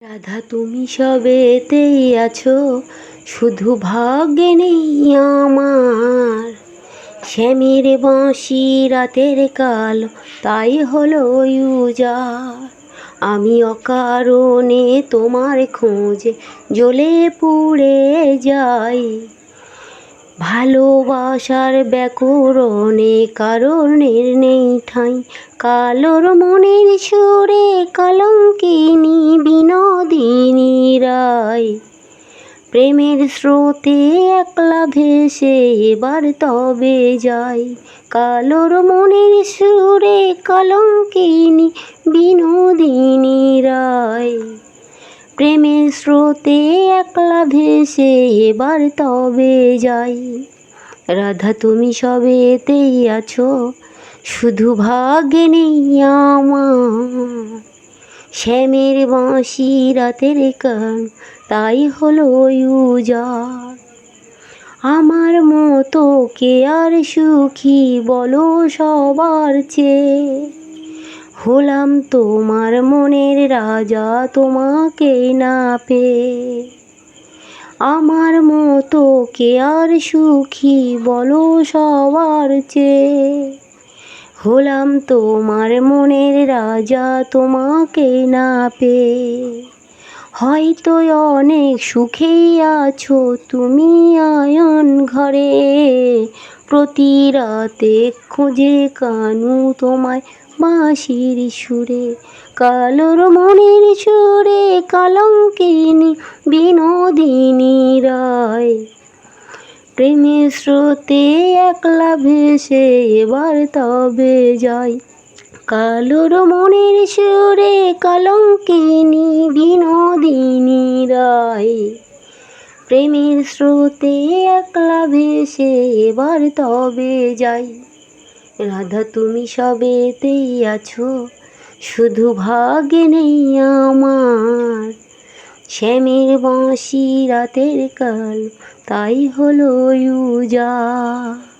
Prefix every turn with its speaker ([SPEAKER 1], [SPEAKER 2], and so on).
[SPEAKER 1] রাধা তুমি সবেতেই আছো, শুধু ভাগ্যে নেই আমার। শ্যামের বাঁশি রাতের কাল, তাই হলো উজাড়। আমি অকারণে তোমার খোঁজে জ্বলে পুড়ে যাই। ভালোবাসার ব্যাকরণে কারণের নেই ঠাঁই। কালোর মনের সুরে কলঙ্কিনী বিনোদিনী রায়। প্রেমের স্রোতে একলা ভেসে এবার তবে যাই। কালোর মনের সুরে কলঙ্কিনী বিনোদিনী রায়। প্রেমের স্রোতে একলা ভেসে এবার তবে যাই। রাধা তুমি সবেতেই আছো, শুধু ভাগ্যে নেই আমার। শ্যামের বাঁশি রাতের কাল, তাই হলো উজাড়। আমার মতো কে আর সুখী বলো সবার চেয়ে। হলাম তোমার মনের রাজা তোমাকে না পেয়ে। আমার মতো কে আর সুখী বলো সবার চেয়ে। হলাম তোমার মনের রাজা তোমাকে না পেয়ে। হয়তো অনেক সুখেই আছো তুমি আয়ন ঘরে। প্রতি রাতে খুঁজে কানু তোমায় বাঁশির সুরে। কালোর মনের সুরে কলঙ্কিনী বিনোদিনী রায়। প্রেমের স্রোতে একলা ভেসে এবার তবে যাই। কালোর মনের সুরে কলঙ্কিনী বিনোদিনী রায়। প্রেমের স্রোতে একলা ভেসে এবার তবে যাই। রাধা তুমি সবেতেই আছো, শুধু ভাগ্যে নেই আমার। শ্যামের বাঁশি রাতের কাল, তাই হলো উজাড়।